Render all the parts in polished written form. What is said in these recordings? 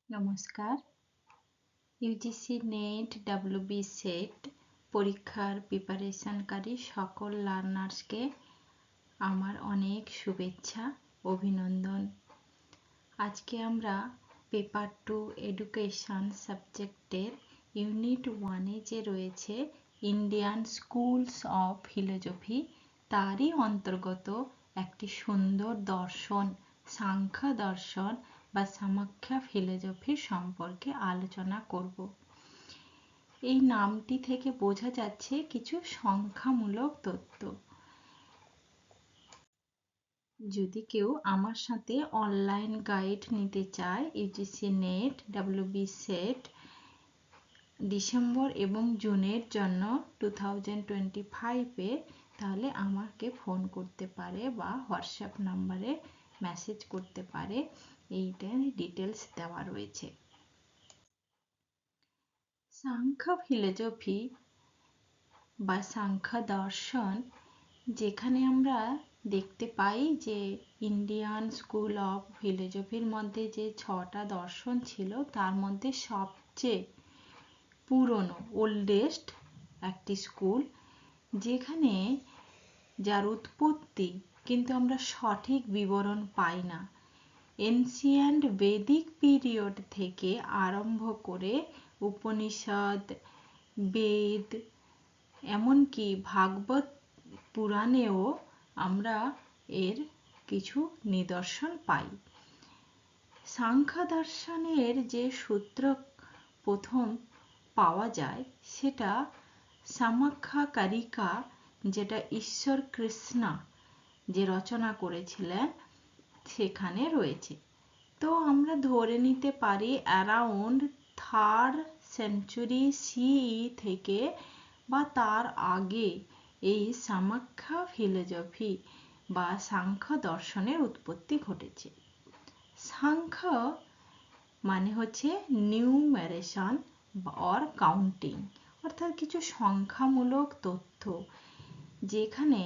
নমস্কার। UGC net WB set পরীক্ষার প্রিপারেশনকারী সকল লার্নার্সকে আমার অনেক শুভেচ্ছা, অভিনন্দন। আজকে আমরা পেপার 2 এডুকেশন সাবজেক্টের ইউনিট 1-এ যে রয়েছে ইন্ডিয়ান স্কুলস অফ ফিলোজফি, তারই অন্তর্গত একটি সুন্দর দর্শন, সাংখ্য দর্শন বা সামাখ্যা ফিলোজফি সম্পর্কে আলোচনা করব। এই নামটি থেকে বোঝা যাচ্ছে কিছু সংখ্যামূলক তথ্য। যদি কেউ আমার সাথে অনলাইন গাইড নিতে চায় UGC net WB set December এবং জুনের জন্য 2025-এ, তাহলে আমাকে ফোন করতে পারে বা হোয়াটসঅ্যাপ নাম্বারে মেসেজ করতে পারে। এইটার ডিটেলস দেওয়া রয়েছে। সাংখ্য ফিলোজফি বা সাংখ্য দর্শন, যেখানে আমরা দেখতে পাই যে ইন্ডিয়ান স্কুল অফ ফিলোজফির মধ্যে যে 6টা দর্শন ছিল, তার মধ্যে সবচেয়ে পুরনো ওল্ডেস্ট একটি স্কুল, যেখানে যার উৎপত্তি কিন্তু আমরা সঠিক বিবরণ পাই না। এনসিয়েন্ট বেদিক পিরিয়ড থেকে আরম্ভ করে উপনিষদ, বেদ, এমনকি ভাগবত পুরাণেও আমরা এর কিছু নিদর্শন পাই। সাংখ্য দর্শনের যে সূত্র প্রথম পাওয়া যায় সেটা সামাখ্যা কারিকা, যেটা ঈশ্বর কৃষ্ণা যে রচনা করেছিলেন সেখানে রয়েছে। তো আমরা ধরে নিতে পারি অ্যারাউন্ড 3rd সেঞ্চুরি সিই থেকে বা তার আগে এই সামাখ্যা ফিলোজফি বা সাংখ্য দর্শনের উৎপত্তি ঘটেছে। সাংখ্য মানে হচ্ছে নিউমেরেশন অর কাউন্টিং, অর্থাৎ কিছু সংখ্যামূলক তথ্য, যেখানে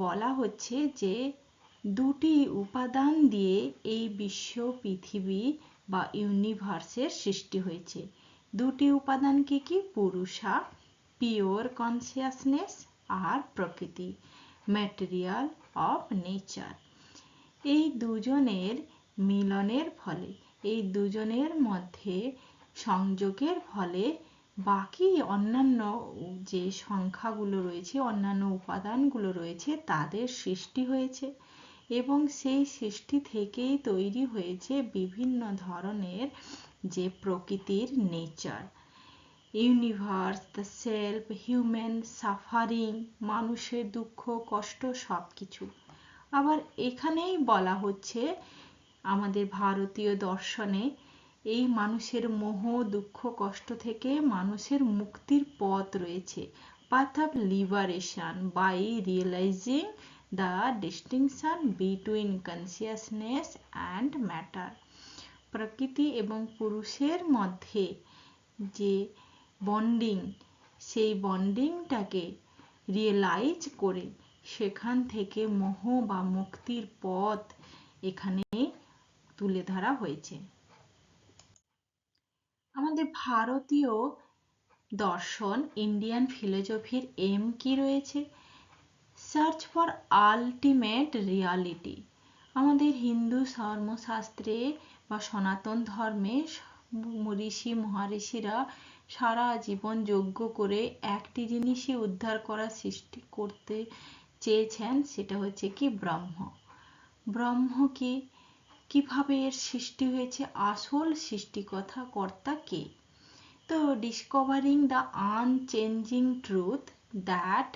বলা হচ্ছে যে দুটি উপাদান দিয়ে এই বিশ্ব, পৃথিবী বা ইউনিভার্সের সৃষ্টি হয়েছে। দুটি উপাদান কি কি? পুরুষা, পিওর কনসিয়াসনেস, আর প্রকৃতি, ম্যাটেরিয়াল অফ নেচার। এই দুজনের মিলনের ফলে, এই দুজনের মধ্যে সংযোগের ফলে বাকি অন্যান্য যে সংখ্যাগুলো রয়েছে, অন্যান্য উপাদানগুলো রয়েছে, তাদের সৃষ্টি হয়েছে এবং সেই সৃষ্টি থেকেই তৈরি হয়েছে বিভিন্ন ধরনের যে প্রকৃতির nature, universe, the self, human suffering, মানুষের দুঃখ কষ্ট সব কিছু। আবার এখানেই বলা হচ্ছে আমাদের ভারতীয় দর্শনে এই মানুষের মোহ, দুঃখ, কষ্ট থেকে মানুষের মুক্তির পথ রয়েছে, path of liberation by realising the distinction between consciousness and matter. প্রকৃতি এবং পুরুষের মধ্যে যে বন্ডিং, সেই বন্ডিংটাকে রিয়েলাইজ করে সেখান থেকে মোহ বা মুক্তির পথ এখানে তুলে ধরা হয়েছে। আমাদের ভারতীয় দর্শন ইন্ডিয়ান ফিলোজফির এম কি রয়েছে? Search for ultimate reality. আমাদের হিন্দু ধর্মশাস্ত্রে বা সনাতন ধর্মে ঋষি মহারিষিরা সারা জীবন যজ্ঞ করে একটি জিনিসই উদ্ধার করার সৃষ্টি করতে চেয়েছেন, সেটা হচ্ছে কি ব্রহ্ম। ব্রহ্ম কি, কিভাবে এর সৃষ্টি হয়েছে, আসল সৃষ্টিকর্তা কর্তা কে? তো discovering the unchanging truth that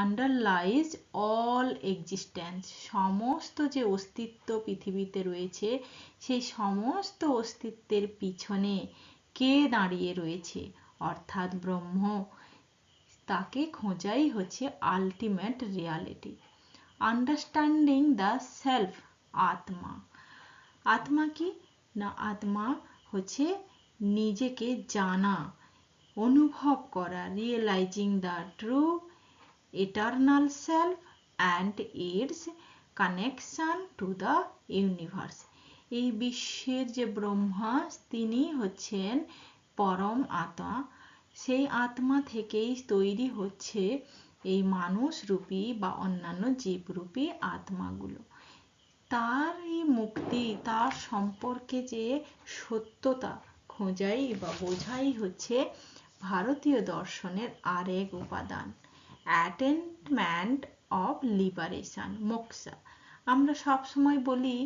underlies all existence. সমস্ত যে অস্তিত্ব পৃথিবীতে রয়েছে, সেই সমস্ত অস্তিত্বের পিছনে কে দাঁড়িয়ে রয়েছে, অর্থাৎ ব্রহ্ম। তাকে খোঁজাই হচ্ছে ultimate reality. Understanding the self, আত্মা। আত্মা কি না, আত্মা হচ্ছে নিজেকে জানা, অনুভব করা, realising the true eternal self and it's connection to the universe. এই বিশ্বের যে ব্রহ্মা তিনি হচ্ছেন পরম আত্মা। সেই আত্মা থেকেই তৈরি হচ্ছে এই মানুষ রূপী বা অন্যান্য জীবরূপী আত্মাগুলো। তার এই মুক্তি, তার সম্পর্কে যে সত্যতা খোঁজাই বা বোঝাই হচ্ছে ভারতীয় দর্শনের আরেক উপাদান, অ্যাটেনমেন্ট অফ লিবারেশন, মোক্ষা। আমরা সব সময় বলি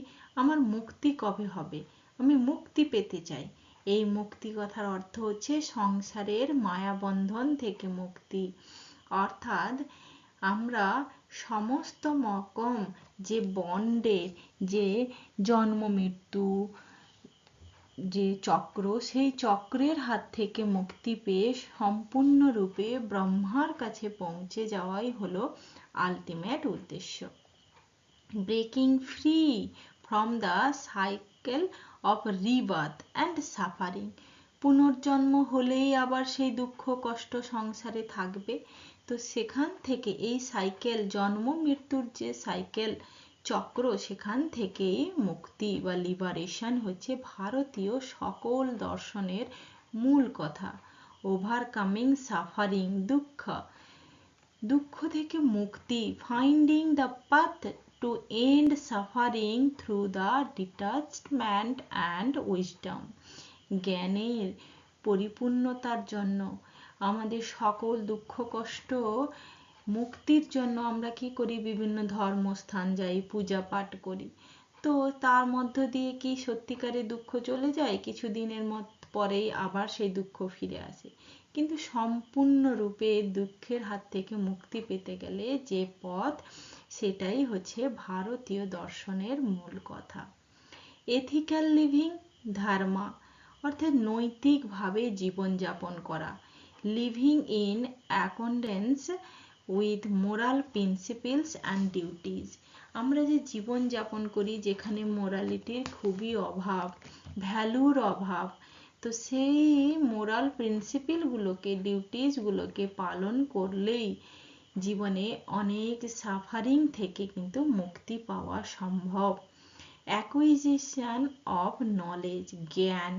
আমার মুক্তি কবে হবে, আমি মুক্তি পেতে চাই। এই মুক্তি কথার অর্থ হচ্ছে সংসারের মায়াবন্ধন থেকে মুক্তি। অর্থাৎ আমরা সমস্ত রকম যে বন্ডের, যে জন্ম মৃত্যু যে চক্র, সেই চক্রের হাত থেকে মুক্তি পেয়ে সম্পূর্ণরূপে ব্রহ্মার কাছে পৌঁছে যাওয়াই হলো আলটিমেট উদ্দেশ্য। Breaking free from the cycle of rebirth and suffering. পুনর্জন্ম হলেই আবার সেই দুঃখ কষ্ট সংসারে থাকবে। তো সেখান থেকে এই সাইকেল, জন্ম মৃত্যুর যে সাইকেল চক্র, সেখান থেকেই মুক্তি বা লিবারেশন হচ্ছে ভারতীয় সকল দর্শনের মূল কথা। ওভারকামিং সাফারিং, দুঃখ থেকে মুক্তি, finding the path to end suffering through the detachment and wisdom. জ্ঞানের পরিপূর্ণতার জন্য আমাদের সকল দুঃখ কষ্ট মুক্তির জন্য আমরা কি করি, বিভিন্ন ধর্মস্থান যাই, পূজা পাঠ করি। তো তার মধ্য দিয়ে কি সত্যিকারের দুঃখ চলে যায়? কিছুদিনের পরেই আবার সেই দুঃখ ফিরে আসে। কিন্তু সম্পূর্ণরূপে দুঃখের হাত থেকে মুক্তি পেতে গেলে যে পথ, সেটাই হচ্ছে ভারতীয় দর্শনের মূল কথা। এথিক্যাল লিভিং, ধর্মা অর্থাৎ নৈতিকভাবে জীবনযাপন করা, living in accordance with moral principles and duties. আমরা যে জীবনযাপন করি যেখানে মোরালিটির খুবই অভাব, ভ্যালুর অভাব, তো সেই মোরাল প্রিন্সিপলগুলোকে, ডিউটিসগুলোকে পালন করলেই জীবনে অনেক সাফারিং থেকে কিন্তু মুক্তি পাওয়া সম্ভব। অ্যাকুইজিশন অফ নলেজ, জ্ঞান,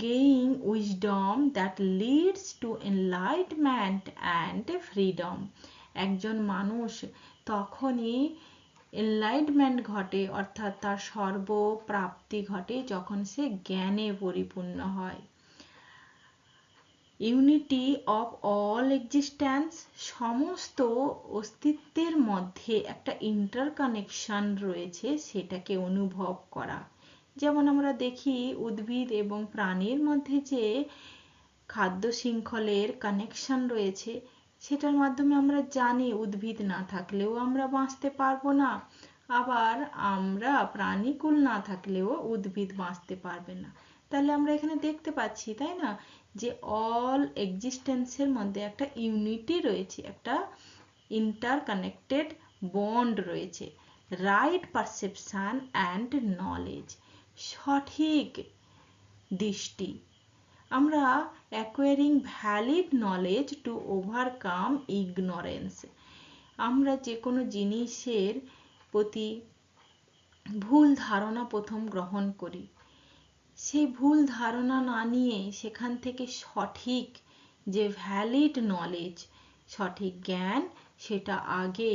gain wisdom that leads to enlightenment and freedom. একজন মানুষ তখনই এনলাইটমেন্ট ঘটে, অর্থাৎ তার সর্বপ্রাপ্তি ঘটে, যখন সে জ্ঞানে পরিপূর্ণ হয়। ইউনিটি অফ অল এক্সিস্টেন্স, সমস্ত অস্তিত্বের মধ্যে একটা ইন্টারকানেকশন রয়েছে, সেটাকে অনুভব করা। যেমন আমরা দেখি উদ্ভিদ এবং প্রাণীর মধ্যে যে খাদ্য শৃঙ্খলের কানেকশন রয়েছে, সেটার মাধ্যমে আমরা জানি উদ্ভিদ না থাকলেও আমরা বাঁচতে পারবো না, আবার আমরা প্রাণীকুল না থাকলেও উদ্ভিদ বাঁচতে পারবে না। তাহলে আমরা এখানে দেখতে পাচ্ছি, তাই না, যে অল এক্সিস্টেন্সের মধ্যে একটা ইউনিটি রয়েছে, একটা ইন্টারকানেক্টেড বন্ড রয়েছে। রাইট পারসেপশন অ্যান্ড নলেজ, সঠিক দৃষ্টি। আমরা acquiring valid knowledge to overcome ignorance. আমরা যে কোনো জিনিসের প্রতি ভুল ধারণা প্রথম গ্রহণ করি, সেই ভুল ধারণা না নিয়ে সেখান থেকে সঠিক যে ভ্যালিড নলেজ, সঠিক জ্ঞান, সেটা আগে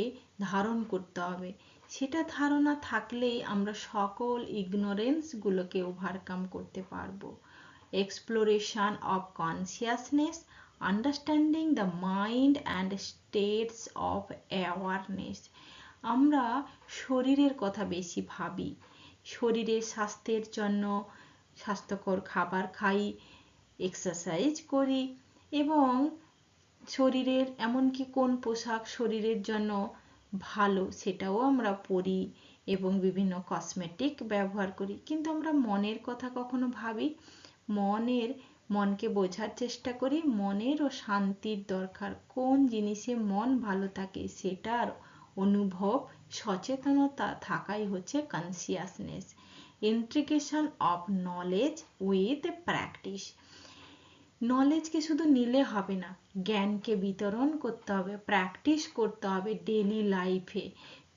ধারণ করতে হবে। সেটা ধারণা থাকলেই আমরা সকল ইগনোরেন্সগুলোকে ওভারকাম করতে পারবো। Exploration of consciousness, understanding the mind and states of awareness. আমরা শরীরের কথা বেশি ভাবি, শরীরের স্বাস্থ্যের জন্য স্বাস্থ্যকর খাবার খাই, এক্সারসাইজ করি, এবং শরীরের এমনকি কোন পোশাক শরীরের জন্য ভালো সেটাও আমরা পরি এবং বিভিন্ন কসমেটিক ব্যবহার করি। কিন্তু আমরা মনের কথা কখনো ভাবি? মনকে বোঝার চেষ্টা করি, মনেরও শান্তির দরকার। কোন জিনিসে মন ভালো থাকে সেটার অনুভব, সচেতনতা থাকাই হচ্ছে consciousness. Integration of knowledge with practice. নলেজকে শুধু নিলে হবে না, জ্ঞানকে বিতরণ করতে হবে, প্র্যাকটিস করতে হবে ডেইলি লাইফে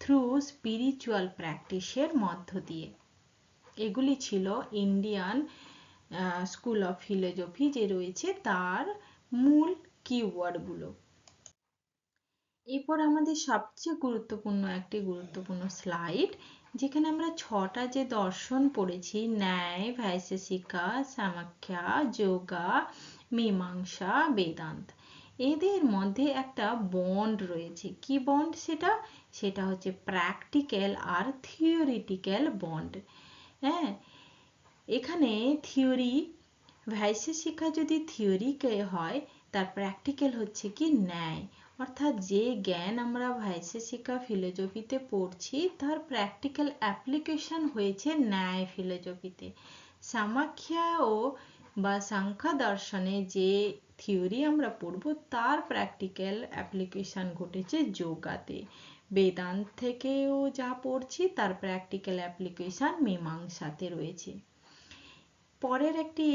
থ্রু স্পিরিচুয়াল প্র্যাকটিসের মধ্য দিয়ে। এগুলি ছিল ইন্ডিয়ান স্কুল অফ ফিলোজফি যে রয়েছে তার মূল কিওয়ার্ডগুলো। এরপর আমাদের সবচেয়ে গুরুত্বপূর্ণ স্লাইড, যেখানে আমরা 6টা যে দর্শন পড়েছি, ন্যায়, ভাইশেষিকা, সামাখ্যা, যোগা, মীমাংসা, বেদান্ত, এদের মধ্যে একটা বন্ড রয়েছে। কি বন্ড সেটা? সেটা হচ্ছে প্র্যাকটিক্যাল আর থিওরিটিক্যাল বন্ড। হ্যাঁ, এখানে থিওরি, ভাইশেষিকা যদি থিওরিকে হয়, তার প্র্যাকটিক্যাল হচ্ছে কি ন্যায়। অর্থাৎ যে জ্ঞান আমরা ভাইশেষিকা ফিলোজফিতে পড়ছি তার প্র্যাকটিক্যাল অ্যাপ্লিকেশন হয়েছে ন্যায় ফিলোজফিতে। সামাখ্যা ও বা সাংখ্য দর্শনে যে থিওরি আমরা পড়ব তার প্র্যাকটিক্যাল অ্যাপ্লিকেশন ঘটেছে যোগাতে। বেদান্ত থেকেও যা পড়ছি তার প্র্যাকটিক্যাল অ্যাপ্লিকেশন মীমাংসাতে রয়েছে। পরের একটি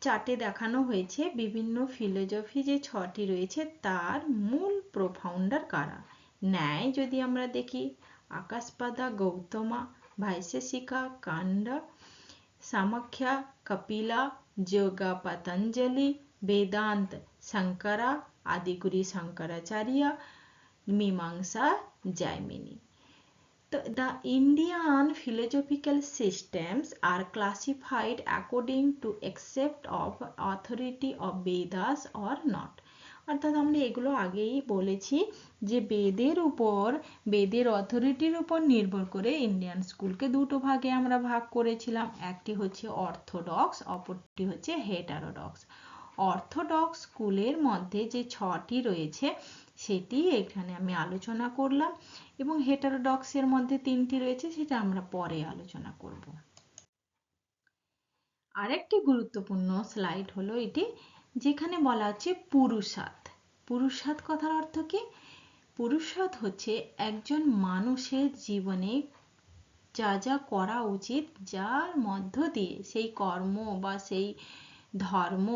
চার্টে দেখানো হয়েছে বিভিন্ন ফিলোজফি যে 6টি রয়েছে তার মূল প্রোফাউন্ডার কারা। ন্যায় যদি আমরা দেখি, আকাশপাদা গৌতমা, ভাইশেষিকা কান্ড, সামাখ্যা কপিলা, যোগা পতঞ্জলি, বেদান্ত শঙ্করা, আদিগুরি শঙ্করাচার্য, মীমাংসা জাইমিনি। The Indian philosophical systems are classified according to accept of authority of Vedas or not. অর্থাৎ আমরা এগুলো আগেই বলেছি যে বেদের অথরিটির উপর নির্ভর করে ইন্ডিয়ান স্কুলকে দুটো ভাগে আমরা ভাগ করেছিলাম। একটি হচ্ছে অর্থোডক্স, অপরটি হচ্ছে হেটারোডক্স। অর্থোডক্স স্কুলের মধ্যে যে 6টি রয়েছে সেটি এখানে আমি আলোচনা করলাম, এবং হেটারোডক্সের মধ্যে 3টি রয়েছে, সেটা আমরা পরে আলোচনা করব। আরেকটি গুরুত্বপূর্ণ স্লাইড হলো এটি, যেখানে বলা হচ্ছে পুরুষার্থ। পুরুষার্থ কথার অর্থ কি? পুরুষার্থ হচ্ছে একজন মানুষের জীবনে যা যা করা উচিত, যার মধ্য দিয়ে সেই কর্ম বা সেই ধর্ম,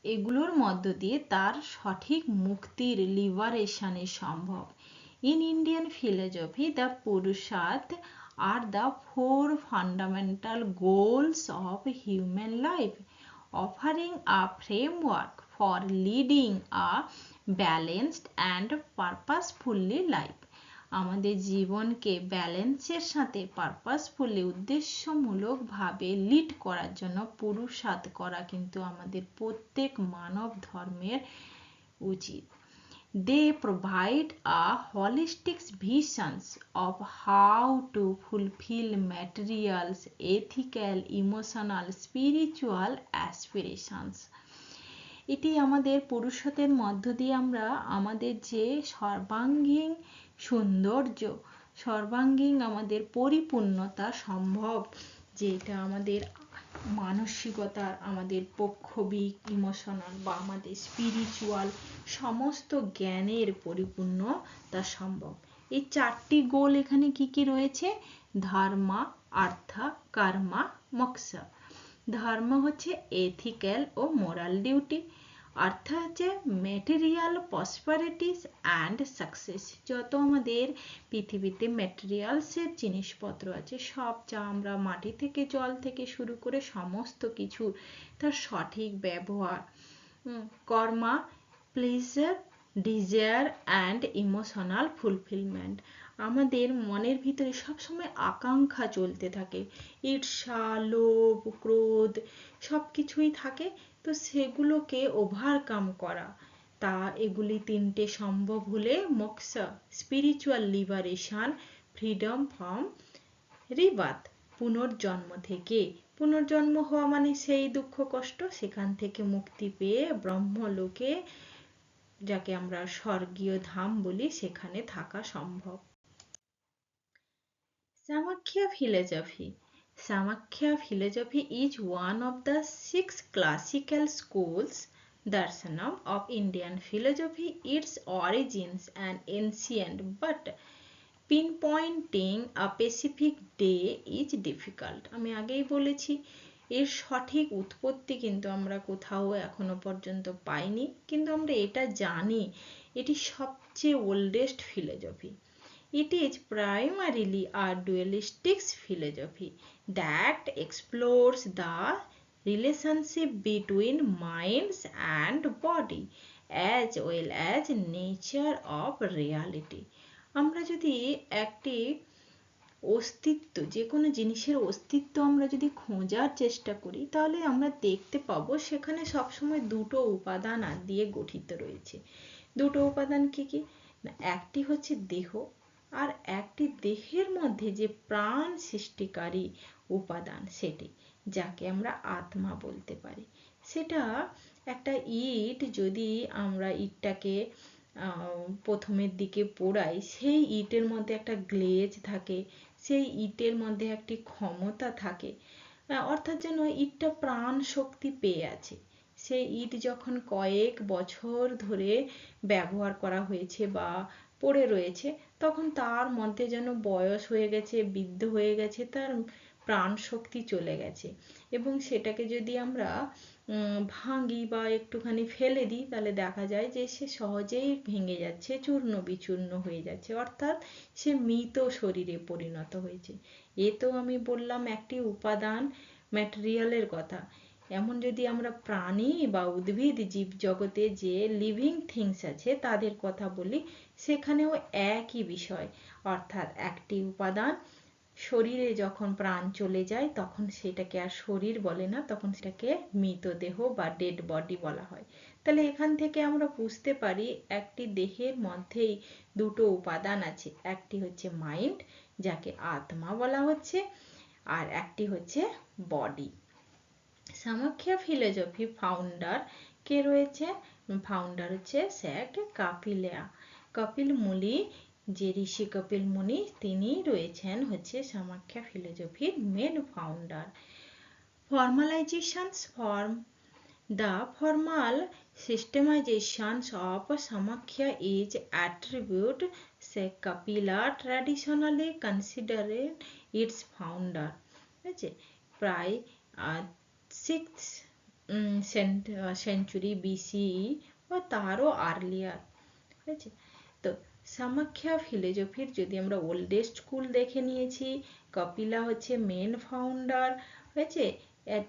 এগুলোর মধ্য দিয়ে তার সঠিক মুক্তির, লিবারেশনের সম্ভব। In Indian philosophy, the Purusharth are the 4 fundamental goals of human life, offering a framework for leading a balanced and purposefully life. আমাদের জীবনকে ব্যালেন্সের সাথে পারপাসফুলি, উদ্দেশ্যমূলকভাবে লিড করার জন্য পুরুষার্থ করা কিন্তু আমাদের প্রত্যেক মানব ধর্মের উচিত। They provide a holistic vision of how to fulfill material, ethical, emotional, spiritual aspirations. এটি আমাদের পুরুষত্বের মধ্য দিয়ে আমরা আমাদের যে সর্বাঙ্গীন সৌন্দর্য, সর্বাঙ্গীন আমাদের পরিপূর্ণতা সম্ভব, যেটা আমাদের মানসিকতার, আমাদের পক্ষবিক, ইমোশনাল বা আমাদের স্পিরিচুয়াল সমস্ত জ্ঞানের পরিপূর্ণতা সম্ভব। এই 4টি গোল এখানে কি কি রয়েছে? ধর্মা, আর্থা, কর্মা, মোক্ষ। ধর্ম হচ্ছে এথিক্যাল ও মোরাল ডিউটি, অর্থ হচ্ছে ম্যাটেরিয়াল প্রসপারিটিস অ্যান্ড সাকসেস। যত আমাদের পৃথিবীতে ম্যাটেরিয়ালসের জিনিসপত্র আছে, সব যা আমরা মাটি থেকে, জল থেকে শুরু করে সমস্ত কিছু, তার সঠিক ব্যবহার। Karma, pleasure, desire and emotional fulfilment. আমাদের মনের ভিতরে সবসময় আকাঙ্ক্ষা চলতে থাকে, ঈর্ষা, লোভ, ক্রোধ সব কিছুই থাকে, তো সেগুলোকে ওভারকাম করা, তা এগুলি 3টে সম্ভব হলে মোক্ষ, spiritual liberation, freedom from rebirth, পুনর্জন্ম থেকে। পুনর্জন্ম হওয়া মানে সেই দুঃখ কষ্ট, সেখান থেকে মুক্তি পেয়ে ব্রহ্মলোকে, যাকে আমরা স্বর্গীয় ধাম বলি, সেখানে থাকা সম্ভব। Samakhya philosophy. Samakhya philosophy is one of the 6 classical schools darshanam of Indian philosophy. Its origins and ancient, but pinpointing a specific day is difficult. আমি আগেই বলেছি এর সঠিক উৎপত্তি কিন্তু আমরা কোথাও এখনো পর্যন্ত পাইনি, কিন্তু আমরা এটা জানি এটি সবচেয়ে oldest philosophy. It is primarily a dualistic philosophy that explores the relationship between minds and body as well as nature of reality. আমরা যদি একটি অস্তিত্ব, যে কোনো জিনিসের অস্তিত্ব আমরা যদি খোঁজার চেষ্টা করি, তাহলে আমরা দেখতে পাবো সেখানে সবসময় দুটো উপাদান দিয়ে গঠিত রয়েছে। দুটো উপাদান কি কি? না, একটি হচ্ছে দেহ, আর একটি দেহের মধ্যে যে প্রাণ সৃষ্টিকারী উপাদান সেটি, যাকে আমরা আত্মা বলতে পারি। সেটা একটা ইট, যদি আমরা ইটটাকে প্রথমের দিকে পোড়াই, সেই ইটের মধ্যে একটা গ্লেজ থাকে, সেই ইটের মধ্যে একটি ক্ষমতা থাকে, অর্থাৎ যেন ইটটা প্রাণ শক্তি পেয়ে আছে। সেই ইট যখন কয়েক বছর ধরে ব্যবহার করা হয়েছে বা পড়ে রয়েছে, তখন তার মধ্যে যেন বয়স হয়ে গেছে, বৃদ্ধ হয়ে গেছে, তার প্রাণ শক্তি চলে গেছে। এবং সেটাকে যদি আমরা ভাঙি বা একটুখানি ফেলে দিই, তাহলে দেখা যায় যে সে সহজেই ভেঙে যাচ্ছে, চূর্ণ বিচূর্ণ হয়ে যাচ্ছে, অর্থাৎ সে মৃত শরীরে পরিণত হয়েছে। এ তো আমি বললাম একটি উপাদান, ম্যাটেরিয়ালের কথা। এমন যদি আমরা প্রাণী বা উদ্ভিদ জীব জগতে যে লিভিং থিংস আছে তাদের কথা বলি, সেখানেও একই বিষয়, অর্থাৎ একটি উপাদান শরীরে যখন প্রাণ চলে যায় তখন সেটাকে আর শরীর বলে না, তখন সেটাকে মৃতদেহ বা ডেড বডি বলা হয়। তাহলে এখান থেকে আমরা বুঝতে পারি একটি দেহের মধ্যেই দুটো উপাদান আছে, একটি হচ্ছে মাইন্ড, যাকে আত্মা বলা হচ্ছে, আর একটি হচ্ছে বডি। সামাখ্যা ফিলোসফি ফাউন্ডার কে রয়েছে? ফাউন্ডার হচ্ছে স্যার কাপিলা, কপিল মুনি, যে ঋষি কপিল মুনি, তিনি রয়েছেন হচ্ছে সামাখ্যা ফিলোসফির main founder. Formalisations form the formal systemizations of Samakhya is attribute say Kapila traditionally considered its founder প্রায় 6th century BCE বা তারও আর্লিয়ার। ঠিক আছে, তো সামাখ্যা ফিলোসফির যদি আমরা ওল্ডেস্ট স্কুল দেখে নিয়েছি, কপিলা হচ্ছে মেন ফাউন্ডার হয়েছে।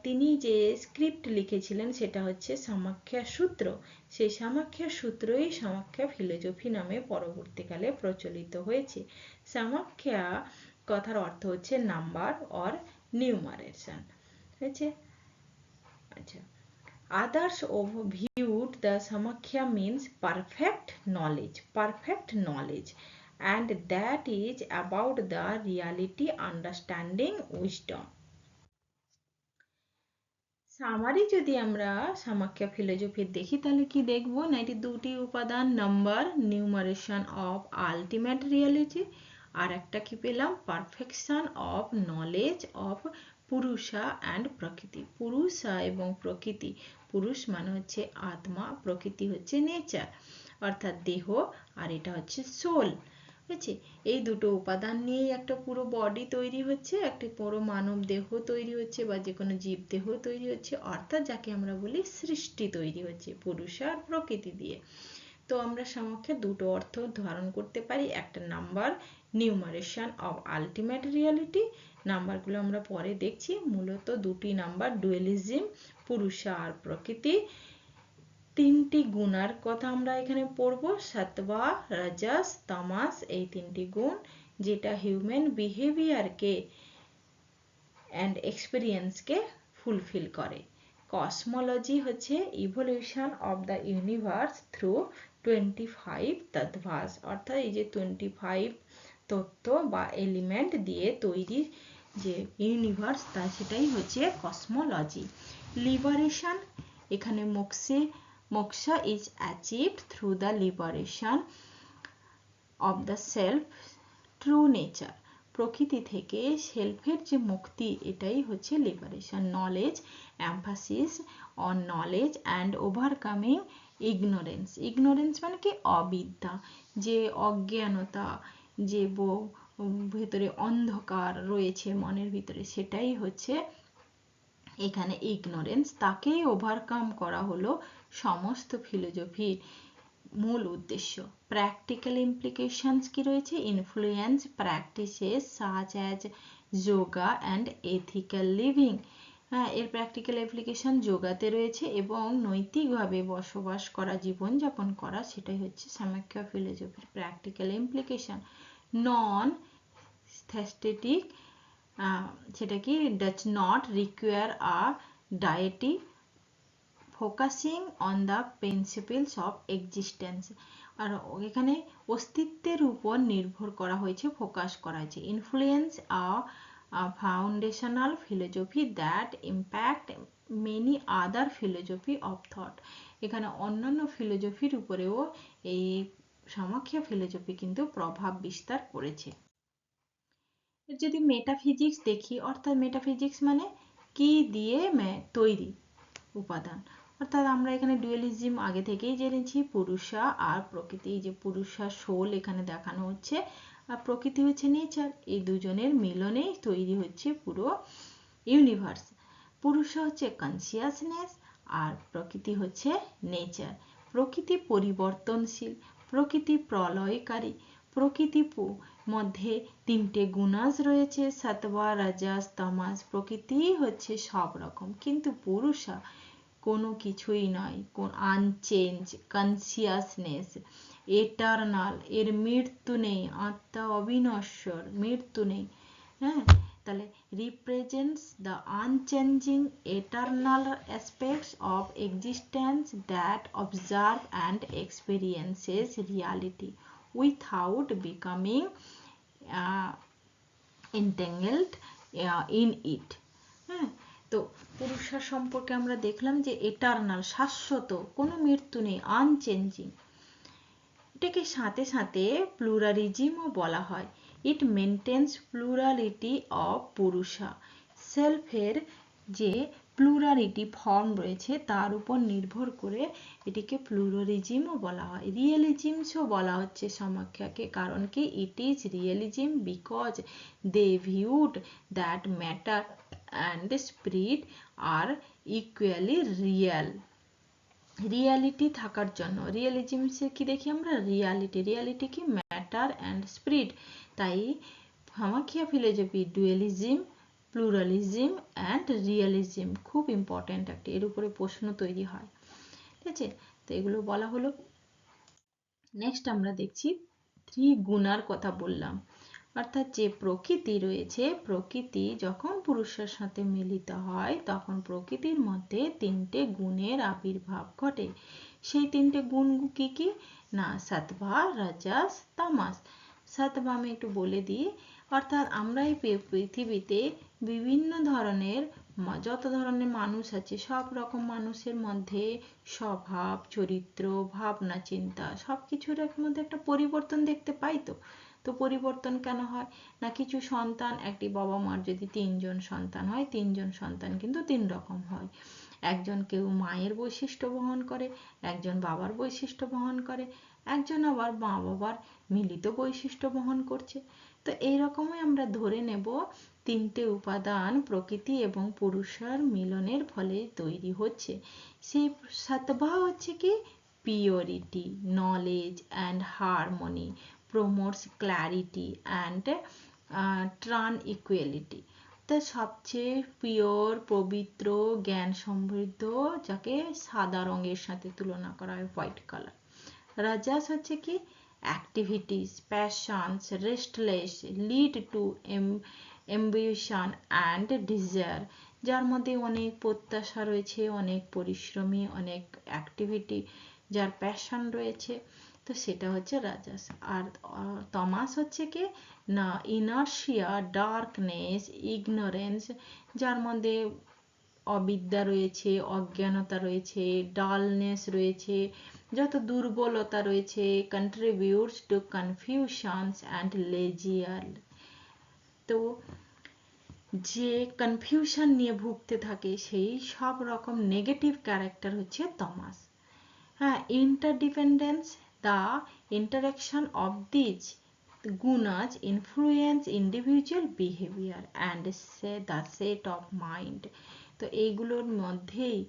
তিনি যে স্ক্রিপ্ট লিখেছিলেন সেটা হচ্ছে সামাখ্যা সূত্র, সেই সামাখ্যা সূত্রই সামাখ্যা ফিলোসফি নামে পরবর্তীকালে প্রচলিত হয়েছে। সামাখ্যা কথার অর্থ হচ্ছে নাম্বার অর নিউমারেশন হয়েছে। আচ্ছা, others viewed the Samakhya means perfect knowledge, and that is about the reality, understanding, wisdom. Summary যদি আমরা সামাখ্যা ফিলোসফির দেখি, তাহলে কি দেখবো না, এটি দুটি উপাদান, number, numeration of ultimate reality, আর একটা কি পেলাম, perfection of knowledge of Purusha and Prakriti. Purusha এবং প্রকৃতি, পুরুষ মানে হচ্ছে আত্মা, প্রকৃতি হচ্ছে নেচার অর্থাৎ দেহ, আর এটা হচ্ছে সোল। বুঝছি, এই দুটো উপাদান নিয়েই একটা পুরো বডি তৈরি হচ্ছে, একটা পুরো মানব দেহ তৈরি হচ্ছে বা যে কোনো জীব দেহ তৈরি হচ্ছে, অর্থাৎ যাকে আমরা বলি সৃষ্টি তৈরি হচ্ছে পুরুষ আর প্রকৃতি দিয়ে। তো আমরা সামাখ্যে দুটো অর্থ ধারণ করতে পারি, একটা number, numeration of ultimate reality, নাম্বারগুলো আমরা পরে দেখছি, মূলত দুটি নাম্বার, ডুয়েলিজম, পুরুষা আর প্রকৃতি। তিনটি গুণার কথা আমরা এখানে পড়বো, সত্ত্বা, রাজস, তামাস, এই তিনটি গুণ, যেটা হিউম্যান বিহেভিয়ারকে অ্যান্ড এক্সপিরিয়েন্সকে ফুলফিল করে। কসমোলজি হচ্ছে evolution of the universe through 25 তত্ত্বাস, অর্থাৎ এই যে 25 তত্ত্ব বা এলিমেন্ট দিয়ে তৈরি যে ইউনিভার্স, তা সেটাই হচ্ছে কসমোলজি। লিবারেশন, এখানে moksha is achieved through the liberation of the self true nature, প্রকৃতি থেকে সেলফের যে মুক্তি, এটাই হচ্ছে liberation. Knowledge, emphasis on knowledge and overcoming ignorance, ignorance মানে কি, অবিদ্যা, যে অজ্ঞানতা, যে ভেতরে অন্ধকার রয়েছে মনের ভিতরে, সেটাই হচ্ছে এখানে ইগনোরেন্স, তাকেই ওভারকাম করা হলো সমস্ত ফিলোসফির মূল উদ্দেশ্য। প্র্যাকটিক্যাল ইমপ্লিকেশনস কি রয়েছে? Influence practices such as yoga and ethical living. হ্যাঁ, এর প্র্যাকটিক্যাল অ্যাপ্লিকেশন যোগাতে রয়েছে এবং নৈতিকভাবে বসবাস করা, জীবনযাপন করা, সেটাই হচ্ছে সামাখ্যা ফিলোসফির প্র্যাকটিক্যাল ইমপ্লিকেশন। নন স্থেটিক, সেটা কি, does not require a deity focusing on the principles of existence. আর এখানে অস্তিত্বের উপর নির্ভর করা হয়েছে, ফোকাস করা হয়েছে। Influence a foundational philosophy that impact many other philosophy of thought. এখানে অন্যান্য ফিলোসফির উপরেও এই সামাখ্যা ফিলোসফি কিন্তু প্রভাব বিস্তার করেছে। যদি মেটাফিজিক্স দেখি, অর্থাৎ মেটাফিজিক্স মানে কি দিয়ে তৈরি উপাদান, অর্থাৎ আমরা এখানে ডুয়ালিজম আগে থেকেই জেনেছি, পুরুষা আর প্রকৃতি। এই যে পুরুষা সোল এখানে দেখানো হচ্ছে, আর প্রকৃতি হচ্ছে নেচার। এই দুজনের মিলনেই তৈরি হচ্ছে পুরো ইউনিভার্স। পুরুষা হচ্ছে কনসিয়াসনেস আর প্রকৃতি হচ্ছে নেচার। প্রকৃতি পরিবর্তনশীল, প্রকৃতি প্রলয়কারী। প্রকৃতি মধ্যে তিনটে গুণাজ রয়েছে, সত্ত্বা, রাজাস, তামাস। প্রকৃতি হচ্ছে সব রকম, কিন্তু পুরুষা কোনো কিছুই নয়, আনচেঞ্জ, কনসিয়াসনেস, এটারনাল, এর মৃত্যু নেই, আত্মা অবিনশ্বর, মৃত্যু নেই। হ্যাঁ, তাহলে represents the আনচেঞ্জিং eternal aspects of existence that observe and experiences reality without becoming entangled in it। হ্যাঁ, তো পুরুষার সম্পর্কে আমরা দেখলাম যে এটারনাল, শাশ্বত, কোনো মৃত্যু নেই, আনচেঞ্জিং। এটাকে সাথে সাথে প্লুরালিজমও বলা হয়। It maintains plurality of Purusha. সেলফের যে প্লুরালিটি ফর্ম রয়েছে তার উপর নির্ভর করে এটিকে প্লুরালিজমও বলা হয়। রিয়েলিজমসও বলা হচ্ছে সামাখ্যাকে, কারণ কি, it is realism because they viewed that matter and spirit are equally real. Reality থাকার জন্য, রিয়েলিজমসে কি দেখি আমরা, রিয়ালিটি কি, ম্যাটার অ্যান্ড স্পিরিট। তাই Samkhya philosophy dualism, pluralism and realism খুব ইম্পর্ট্যান্ট একটা, এর উপরে প্রশ্ন তৈরি হয়। ঠিক আছে, তো এগুলো বলা হলো। নেক্সট আমরা দেখছি ত্রিগুণার কথা বললাম, অর্থাৎ যে প্রকৃতি রয়েছে, প্রকৃতি যখন পুরুষের সাথে মিলিত হয় তখন প্রকৃতির মধ্যে তিনটে গুণের আবির্ভাব ঘটে। সেই তিনটে গুণ কি কি না, সত্ত্বা, রাজাস, তামাস। সত্ত্বা আমি একটু বলে দিই, অর্থাৎ আমরা এই পৃথিবীতে বিভিন্ন ধরনের, যত ধরনের মানুষ আছে, সব রকম মানুষের মধ্যে স্বভাব, চরিত্র, ভাবনা, চিন্তা সব কিছুর মধ্যে একটা পরিবর্তন দেখতে পাই। তো পরিবর্তন কেন হয় না, কিছু সন্তান, একটি বাবা মার যদি তিনজন সন্তান হয়, তিনজন সন্তান কিন্তু তিন রকম হয়। একজন কেউ মায়ের বৈশিষ্ট্য বহন করে, একজন বাবার বৈশিষ্ট্য বহন করে, একজন আবার মা বাবার মিলিত বৈশিষ্ট্য বহন করছে। তো এইরকমই আমরা ধরে নেব তিনটে উপাদান প্রকৃতি এবং পুরুষের মিলনের ফলে তৈরি হচ্ছে। সেই সত্ত্বা হচ্ছে কি, purity, knowledge and harmony, promotes clarity and tranquility। তা সবচেয়ে পিওর, পবিত্র, জ্ঞান সমৃদ্ধ, যাকে সাদা রঙের সাথে তুলনা করা হয়, হোয়াইট কালার। রাজাস হচ্ছে কি, activities, passions, restless, lead to ambition and desire, যার মধ্যে অনেক প্রত্যাশা রয়েছে, অনেক পরিশ্রমী, অনেক অ্যাক্টিভিটি, যার প্যাশন রয়েছে, তো সেটা হচ্ছে রাজাস। আর তমাস হচ্ছে কি না, ইনার্শিয়া, ডার্কনেস, ইগনোরেন্স, যার মধ্যে অবিদ্যা রয়েছে, অজ্ঞানতা রয়েছে, ডালনেস রয়েছে, যত দুর্বলতা রয়েছে, কন্ট্রিবিউটস টু কনফিউশনস অ্যান্ড লেজিয়ার। তো যে কনফিউশন নিয়ে ভুগতে থাকে, সেই সব রকম নেগেটিভ ক্যারেক্টার হচ্ছে তমাস। হ্যাঁ, ইন্টারডিপেন্ডেন্স, the interaction of these gunas influence individual behavior and the state of mind। তো এইগুলোর মধ্যেই,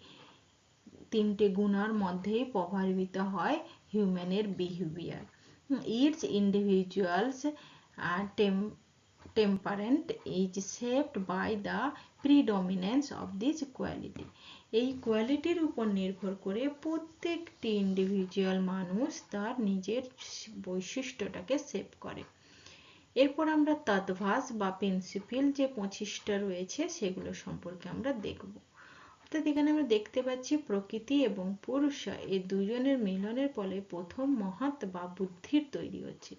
তিনটে গুণার মধ্যেই প্রভাবিত হয় হিউম্যানের behaviour. It's individuals temperament is shaped by the predominance of this quality. এই কোয়ালিটির উপর নির্ভর করে প্রত্যেকটি ইন্ডিভিজুয়াল মানুষ তার নিজের বৈশিষ্ট্যটাকে শেপ করে। এরপর আমরা তদ্ভাস বা প্রিন্সিপিল যে 25টা রয়েছে সেগুলো সম্পর্কে আমরা দেখব। অর্থাৎ এখানে আমরা দেখতে পাচ্ছি প্রকৃতি এবং পুরুষা এই দুজনের মিলনের ফলে প্রথম মহৎ বা বুদ্ধির তৈরি হচ্ছে।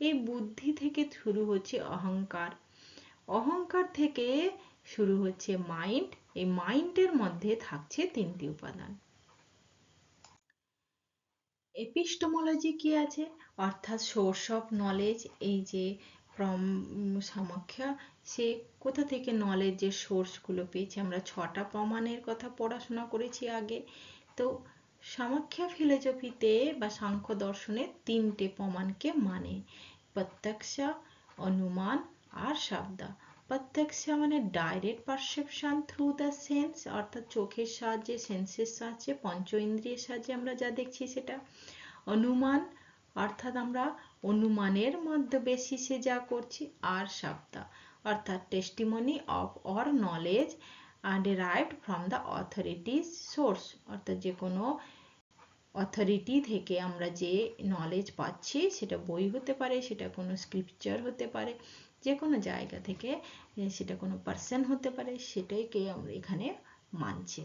এই বুদ্ধি থেকে শুরু হচ্ছে অহংকার, অহংকার থেকে শুরু হচ্ছে মাইন্ড। এই মাইন্ডের মধ্যে থাকছে 3টি উপাদান। এপিস্টেমোলজি কি আছে, অর্থাৎ সোর্স অফ নলেজ। এই যে সামাখ্যা সে কোথা থেকে নলেজের সোর্সগুলো পেয়েছে, আমরা 6টা প্রমাণের কথা পড়াশোনা করেছি আগে। তো সামাখ্যা ফিলোসফিতে বা সাংখ্য দর্শনে 3টে প্রমাণকে মানে, প্রত্যক্ষ, অনুমান আর শব্দা। প্রত্যক্ষ মানে direct perception through the sense, অর্থাৎ চোখের সাহায্যে, সেন্সের সাহায্যে, পঞ্চ ইন্দ্রিয়ের সাহায্যে আমরা যা দেখছি সেটা। অনুমান অর্থাৎ আমরা অনুমানের মধ্যে বেসিসে যা করছি। আর শব্দা অর্থাৎ testimony of or knowledge derived from the authorities source, অর্থাৎ যে কোনো অথরিটি থেকে আমরা যে নলেজ পাচ্ছি সেটা বই হতে পারে, সেটা কোনো স্ক্রিপচার হতে পারে, যে কোনো জায়গা থেকে, সেটা কোনো পার্সন হতে পারে, সেটাইকে আমরা এখানে মানছি।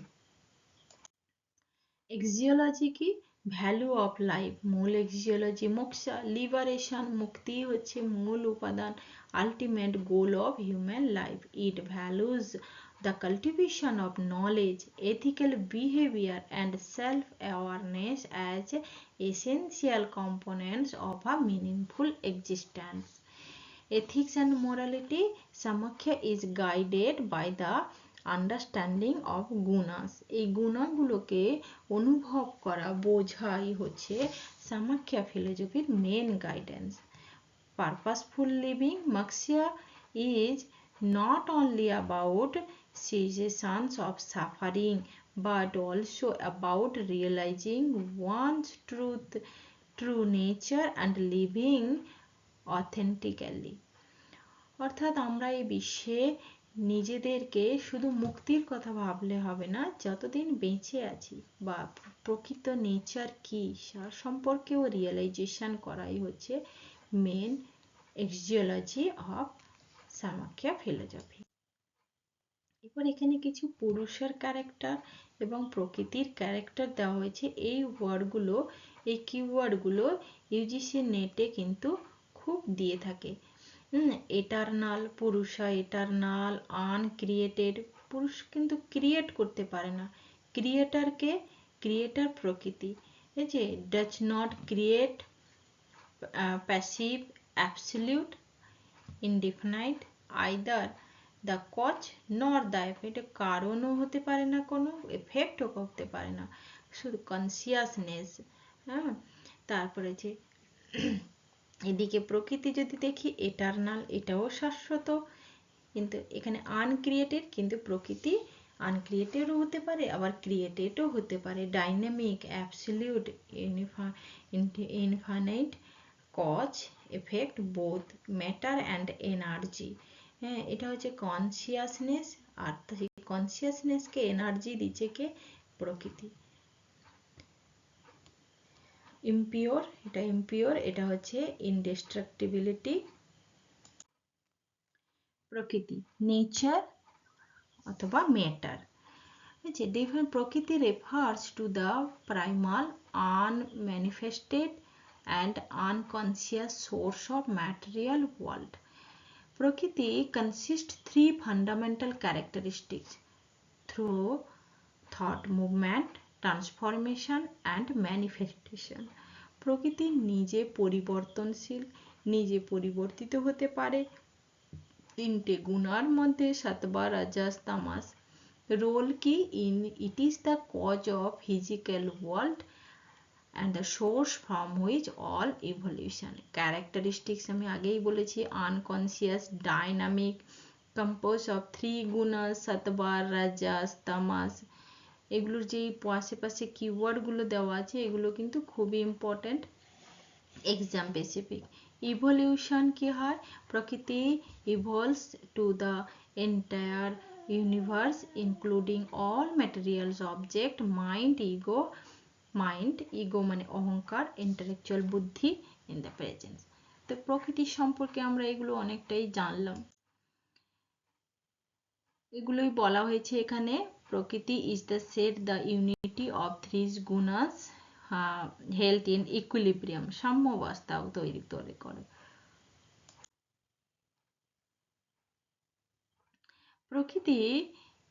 এক্সিওলজি কি, ভ্যালু অফ লাইফ, মূল এক্সিওলজি। মোক্ষা লিবারেশন, মুক্তি হচ্ছে মূল উপাদান, ultimate goal of human life. It values the cultivation of knowledge, ethical behavior and self-awareness as essential components of a meaningful existence. Ethics and morality, Samakhya is guided by the understanding of gunas. এই গুণাগুলোকে অনুভব করা, বোঝাই হচ্ছে সামাখ্যা ফিলোসফির main guidance. Purposeful living, মার্ক্সিয়া is not only about cessations of suffering but also about realizing one's true nature and living authentically. অর্থাৎ আমরা এই বিশ্বে নিজেদেরকে শুধু মুক্তির কথা ভাবলে হবে না, যতদিন বেঁচে আছি বা প্রকৃত নেচার কি তার সম্পর্কেও রিয়েলাইজেশন করাই হচ্ছে মেন এক্সিওলজি অফ সামাখ্যা ফিলোসফি। এবার এখানে কিছু পুরুষের ক্যারেক্টার এবং প্রকৃতির ক্যারেক্টার দেওয়া হয়েছে। এই ওয়ার্ডগুলো, এই কিওয়ার্ডগুলো ইউজিসি নেটে কিন্তু খুব দিয়ে থাকে। এটারনাল, পুরুষা এটারনাল, আনক্রিয়েটেড, পুরুষ কিন্তু ক্রিয়েট করতে পারে না। ক্রিয়েটারকে, ক্রিয়েটার প্রকৃতি। এই যে does not create, passive, absolute, indefinite, either the cause nor the effect, কারণও হতে পারে না, কোনো এফেক্টও করতে পারে না, শুধু কনসিয়াসনেস। হ্যাঁ, তারপরে যে এদিকে প্রকৃতি যদি দেখি এটারনাল, এটাও শাশ্বত, কিন্তু এখানে আনক্রিয়েটেড, কিন্তু প্রকৃতি আনক্রিয়েটেডও হতে পারে আবার ক্রিয়েটেডও হতে পারে। Dynamic, absolute, infinite, cause effect both, matter and energy. হ্যাঁ, এটা হচ্ছে কনসিয়াসনেস, আর সেই কনসিয়াসনেসকে এনার্জি দিচ্ছে কে, প্রকৃতি। ইমপিওর, এটা ইমপিওর, এটা হচ্ছে ইনডিস্ট্রাক্টিবিলিটি। প্রকৃতি নেচার অথবা matter. Different Prakriti refers to the primal unmanifested and unconscious source of material world. Prakriti consists 3 fundamental characteristics through thought, movement, transformation and manifestation. প্রকৃতি নিজে পরিবর্তনশীল, নিজে পরিবর্তিত হতে পারে। 3টে গুণার মধ্যে সত্ত্বা, রাজস, তামাস। রোল কি, it is the cause of physical world and the source from which all evolution. Characteristics আমি আগেই বলেছি, unconscious, dynamic, composed of 3 gunas, sattva, rajas, tamas. এগুলোর যে আশেপাশে কিওয়ার্ডগুলো দেওয়া আছে এগুলো কিন্তু খুবই ইম্পর্ট্যান্ট, এক্সাম স্পেসিফিক। ইভলিউশন কি হয়, প্রকৃতি evolves to the entire universe including all materials object, mind ego মানে অহংকার, ইন্টেলেকচুয়াল বুদ্ধি ইন দ্য প্রেজেন্স। তো প্রকৃতির সম্পর্কে আমরা এগুলো অনেকটাই জানলাম। এগুলোই বলা হয়েছে এখানে, Prakriti is the set the unity of three gunas held in equilibrium, সাম্যাবস্থাও তৈরি করে। প্রকৃতি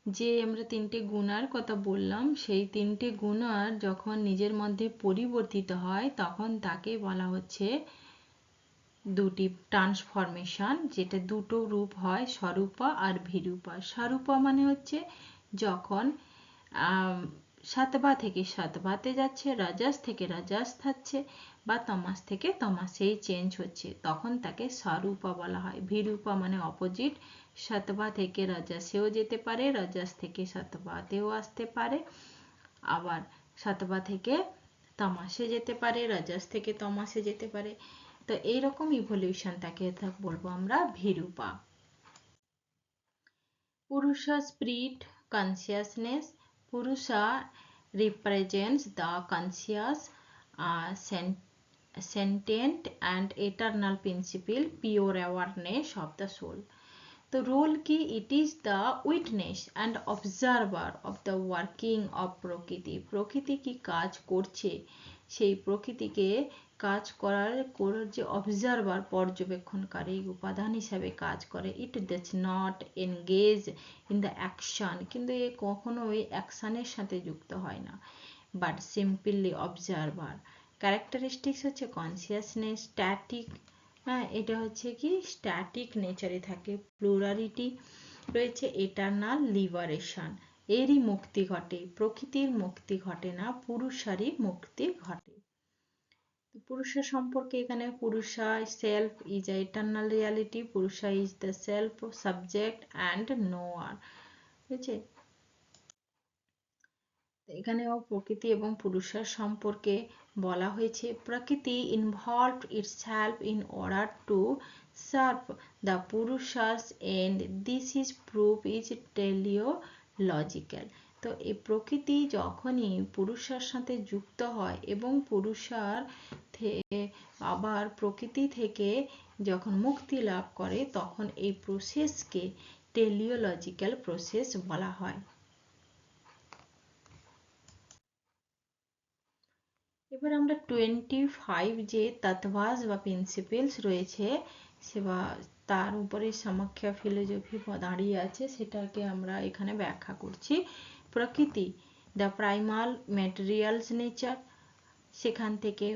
যে আমরা তিনটে গুণার কথা বললাম, সেই তিনটে গুণার যখন নিজের মধ্যে পরিবর্তিত হয় তখন তাকে বলা হচ্ছে দুটি ট্রান্সফরমেশন, যেটা দুটো রূপ হয়, স্বরূপা আর বিরূপা। স্বরূপা মানে হচ্ছে যখন সাতভা থেকে সাতভাতে যাচ্ছে, রাজাস থেকে রাজাস থাকছে, বা তমাস থেকে তমাসেই চেঞ্জ হচ্ছে, তখন তাকে স্বরূপা বলা হয়। বিরূপা মানে অপোজিট, সাতভা থেকে রাজাসেও যেতে পারে, রাজাস থেকে সাতভাতেও আসতে পারে, আবার সাতভা থেকে তমাসে যেতে পারে, রাজাস থেকে তমাসে যেতে পারে। তো এইরকম ইভলিউশন তাকে বলবো আমরা বিরূপা। Purusha spirit consciousness. Purusha represents the conscious, sentient and eternal principle, pure awareness of the soul. The role ki, it is the witness and observer of the working of প্রকৃতি। প্রকৃতি কি কাজ করছে সেই প্রকৃতিকে কাজ করার যে অবজারভার, পর্যবেক্ষণকারী উপাদান হিসাবে কাজ করে। It does not engage in the action, কিন্তু এ কখনোই অ্যাকশনের সাথে যুক্ত হয় না, বাট সিম্পলি অবজারভার। ক্যারেক্টারিস্টিক্স হচ্ছে কনসিয়াসনেস, স্ট্যাটিক, হ্যাঁ এটা হচ্ছে কি স্ট্যাটিক নেচারে থাকে। প্লুরালিটি রয়েছে, এটারনাল লিবারেশন, এরই মুক্তি ঘটে। প্রকৃতির মুক্তি ঘটে না, পুরুষারই মুক্তি ঘটে। পুরুষা সম্পর্কে এখানে, Purusha self is a eternal reality, Purusha is the self subject and knower, বুঝছে। এখানেও প্রকৃতি এবং পুরুষার সম্পর্কে বলা হয়েছে, Prakriti involve itself in order to serve the Purushas and this is proof is teleological. তো এই প্রকৃতি যখনই পুরুষার সাথে যুক্ত হয় এবং পুরুষার আবার প্রকৃতি থেকে যখন মুক্তি লাভ করে, তখন এই প্রসেসকে টেলিওলজিক্যাল প্রসেস বলা হয়। এবার আমরা 25 যে তত্ত্বাস বা প্রিন্সিপলস রয়েছে সেবা তার উপরে সামাখ্যা ফিলোসফি দাঁড়িয়ে আছে, সেটাকে আমরা এখানে ব্যাখ্যা করছি। প্রকৃতি দ্য প্রাইমাল ম্যাটেরিয়ালস নেচার, সেখান থেকে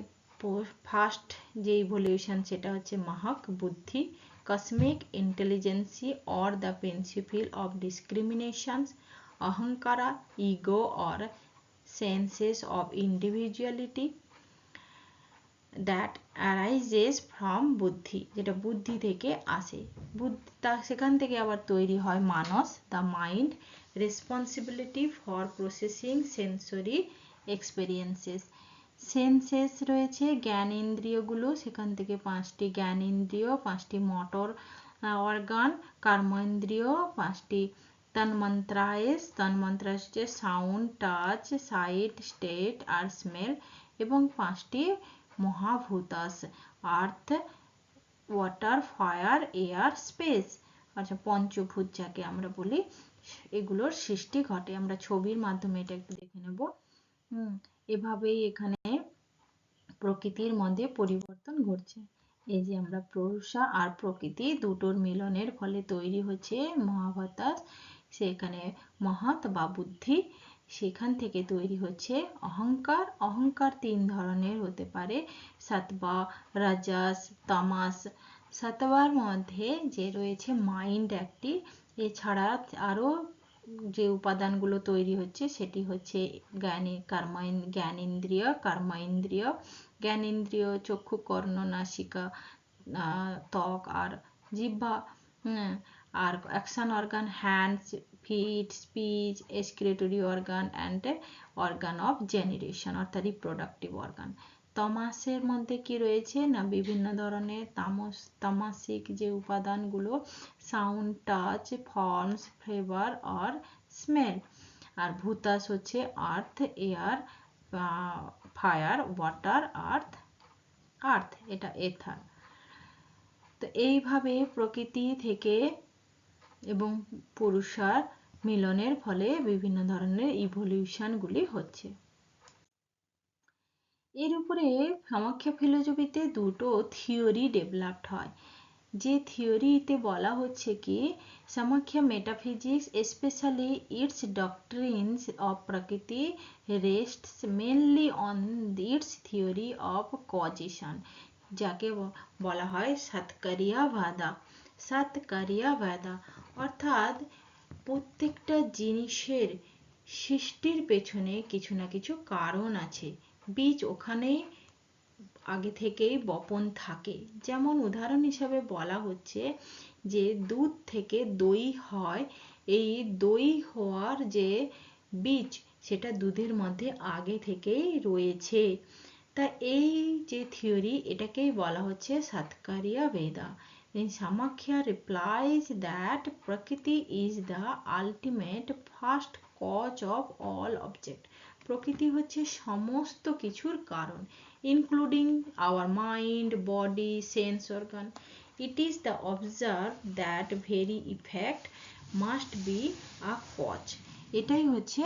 ফার্স্ট যে ইভলিউশন সেটা হচ্ছে মাহক buddhi, cosmic intelligence or the principle of discriminations, ahamkara ego or senses of individuality that arises from বুদ্ধি, যেটা বুদ্ধি থেকে আসে। সেখান থেকে আবার তৈরি হয় manas, the mind responsibility for processing sensory experiences. Senses রয়েছে জ্ঞান ইন্দ্রিয়গুলো, সেখান থেকে 5টি জ্ঞান ইন্দ্রিয়, 5টি মোটর অর্গান, কর্মেন্দ্রিয়, 5টি তন্মন্ত্রাস হচ্ছে সাউন্ড, টাচ, সাইট, স্টেট আর স্মেল, এবং 5টি মহাভূতাস, আর্থ, ওয়াটার, ফায়ার, এয়ার, স্পেস। আচ্ছা, পঞ্চভূত যাকে আমরা বলি, এগুলোর সৃষ্টি ঘটে। আমরা ছবির মাধ্যমে এটা একটু দেখে নেব। এভাবেই এখানে প্রকৃতির মধ্যে পরিবর্তন ঘটছে। এই যে আমরা পুরুষা আর প্রকৃতি দুটোর মিলনের ফলে তৈরি হচ্ছে মহাভাতাস, সেখানে মহৎ বা বুদ্ধি, সেখান থেকে তৈরি হচ্ছে অহংকার। অহংকার 3 ধরনের হতে পারে, সাতবা, রাজাস, তামাস। সাতবার মধ্যে যে রয়েছে মাইন্ড একটি, এছাড়া আরো যে উপাদানগুলো তৈরি হচ্ছে সেটি হচ্ছে জ্ঞানেন্দ্রিয়, কর্মেন্দ্রিয়। জ্ঞানেন্দ্রিয় চক্ষু, কর্ণ, নাসিকা, ত্বক আর জিহ্বা, আর action organ hands, feet, speech, excretory organ and organ of generation অর্থাৎ রিপ্রোডাক্টিভ অর্গান। তমাসের মধ্যে কি রয়েছে না বিভিন্ন ধরনের তামাসিক যে উপাদানগুলো সাউন্ড, টাচ, ফর্মস, ফ্লেভার আর স্মেল। আর ভূতাস হচ্ছে earth, air, fire, water, earth এটা এথার। তো এইভাবে প্রকৃতি থেকে এবং পুরুষার মিলনের ফলে বিভিন্ন ধরনের ইভলিউশনগুলি হচ্ছে। এর উপরে সামাখ্যা ফিলোসফিতে দুটো থিওরি ডেভেলপড হয়। যে থিওরিতে বলা হচ্ছে কি সামাখ্যা মেটাফিজিক্স স্পেশালি ইটস ডক্ট্রিনস অফ প্রকৃতি রেস্টস mainly on it's theory of causation, যাকে বলা হয় সাতকারিয়াবাদা। অর্থাৎ প্রত্যেকটা জিনিসের সৃষ্টির পেছনে কিছু না কিছু কারণ আছে, বীজ ওখানেই আগে থেকেই বপন থাকে। যেমন উদাহরণ হিসাবে বলা হচ্ছে যে দুধ থেকে দই হয়, এই দই হওয়ার যে বীজ সেটা দুধের মধ্যে আগে থেকেই রয়েছে। তা এই যে থিওরি এটাকেই বলা হচ্ছে সাতকারিয়া বেদা। Samakhya replies that Prakriti is the ultimate first cause of all object. প্রকৃতি হচ্ছে সমস্ত কিছুর কারণ, including our mind, body, sense organ. It is the observe that very effect must be a cause. এটাই হচ্ছে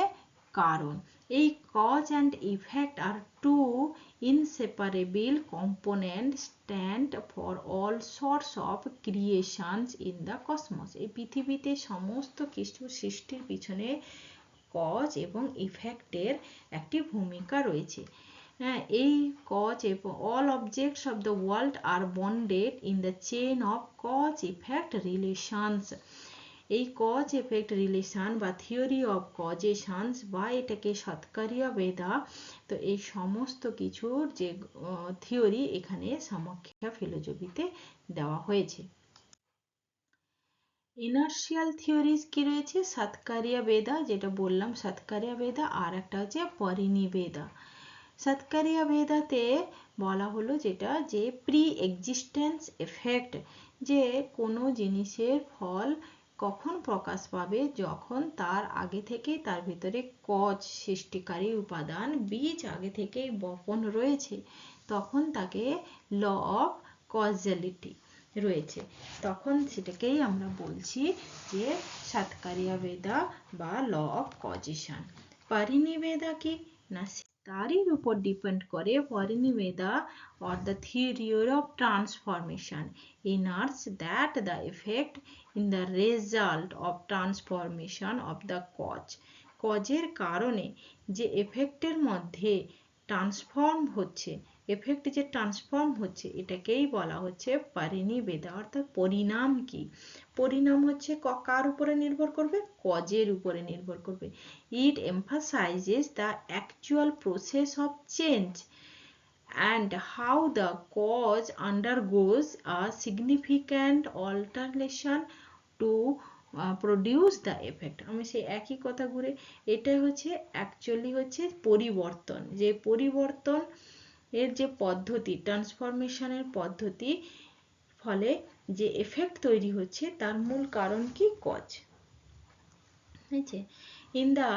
কারণ। এই cause and effect are two inseparable components stand for all sorts of creations in the cosmos. এই পৃথিবীতে সমস্ত কিছু সৃষ্টির পিছনে কজ এবং ইফেক্টের একটি ভূমিকা রয়েছে। হ্যাঁ, এই কজ এবং all objects of the world are bonded in the chain of cause effect relations. এই কজ এফেক্ট রিলেশন বা থিওরি অফ কজেশনস বা এটাকে সাতকারিয়া বেদা। তো এই সমস্ত কিছুর যে থিওরি এখানে সামাখ্যা ফিলোসফিতে দেওয়া হয়েছে। ইনার্শিয়াল থিওরিজ কি রয়েছে সাতকারিয়া বেদা, যেটা বললাম সাতকারিয়া বেদা, আর একটা হচ্ছে পরিনিবেদা। সাতকারিয়া বেদাতে বলা হলো যেটা যে প্রি এক্সিস্টেন্স এফেক্ট, যে কোনো জিনিসের ফল কখন প্রকাশ পাবে যখন তার আগে থেকেই তার ভিতরে কজ সৃষ্টিকারী উপাদান বীজ আগে থেকেই বপন রয়েছে, তখন তাকে ল অফ কজালিটি রয়েছে, তখন সেটাকেই আমরা বলছি যে সাতকারিয়া বেদা বা ল অফ কজেশন। পরিনিবেদা কি না তারই উপর ডিপেন্ড করে পরিনিবেদা or the theory of transformation inerts that the effect in the result of transformation of the cause. কজের কারণে যে এফেক্টের মধ্যে ট্রান্সফর্ম হচ্ছে, এফেক্ট যে ট্রান্সফর্ম হচ্ছে এটাকেই বলা হচ্ছে পরিনিবেদা। অর্থাৎ পরিণাম কি, পরিণাম হচ্ছে কার উপরে নির্ভর করবে, কজের উপরে নির্ভর করবে। It emphasizes the actual process of change and how the cause undergoes a significant alteration to produce the effect. আমি সেই একই কথা ঘুরে এটাই হচ্ছে অ্যাকচুয়ালি হচ্ছে পরিবর্তন, যে পরিবর্তন এর যে পদ্ধতি ট্রান্সফরমেশনের পদ্ধতি ফলে যে এফেক্ট তৈরি হচ্ছে তার মূল কারণ কি cause. In the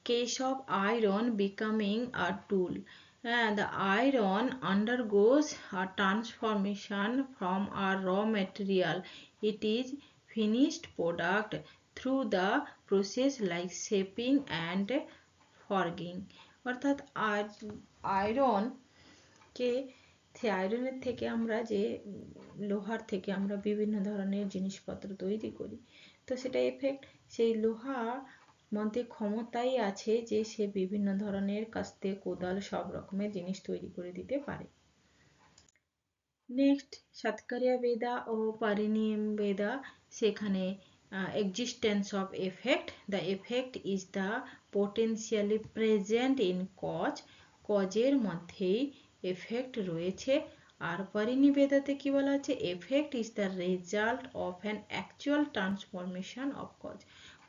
case of iron becoming a tool, the iron undergoes a transformation from a raw material. It is finished product through the process like shaping and forging. অর্থাৎ আয়রন কে আয়রনের থেকে আমরা যে লোহার থেকে আমরা বিভিন্ন ধরনের জিনিসপত্র তৈরি করি, তো সেটা এফেক্ট সেই লোহা মধ্যে ক্ষমতাই আছে যে সে বিভিন্ন ধরনের কাস্তে, কোদাল সব রকমের জিনিস তৈরি করে দিতে পারে। নেক্সট সাতকারিয়া বেদা ও পরিনিবেদা, সেখানে existence of effect. The effect is the potentially present in cause. কজের মধ্যেই এফেক্ট রয়েছে। আর পরিনিবেদাতে কি বলা আছে, effect is the result of an actual transformation of cause.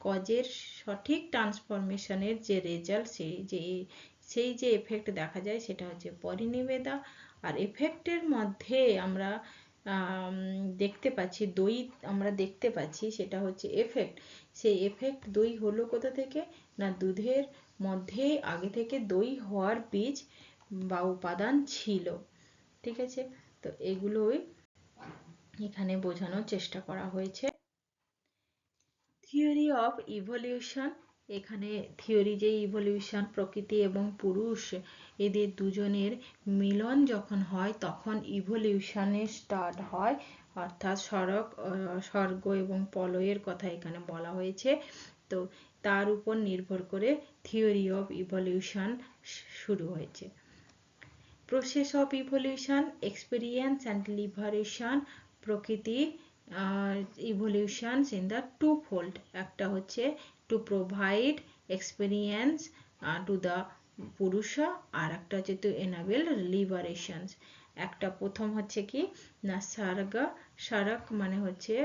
কজের সঠিক ট্রান্সফরমেশনের যে রেজাল্ট সেই যে এফেক্ট দেখা যায় সেটা হচ্ছে পরিনিবেদা। আর এফেক্টের মধ্যে আমরা দেখতে পাচ্ছি দই, আমরা দেখতে পাচ্ছি সেটা হচ্ছে এফেক্ট। সেই এফেক্ট দই হলো কোথা থেকে না, দুধের মধ্যে আগে থেকে দই হওয়ার বীজ বা উপাদান ছিল। ঠিক আছে, তো এগুলোই এখানে বোঝানোর চেষ্টা করা হয়েছে। থিওরি অফ ইভলিউশন, এখানে থিওরি যে ইভলিউশন, প্রকৃতি এবং পুরুষ এদের দুজনের মিলন যখন হয় তখন ইভলিউশনের স্টার্ট হয়, অর্থাৎ স্বর্গ এবং প্রলয়ের কথা এখানে বলা হয়েছে। তো তার উপর নির্ভর করে থিওরি অফ ইভলিউশন শুরু হয়েছে। Process of evolution, experience and liberation, প্রকৃতি evolutions in the twofold, একটা হচ্ছে to provide experience to the purusha, আর একটা হচ্ছে to enable liberations। একটা প্রথম হচ্ছে কি না সারক মানে হচ্ছে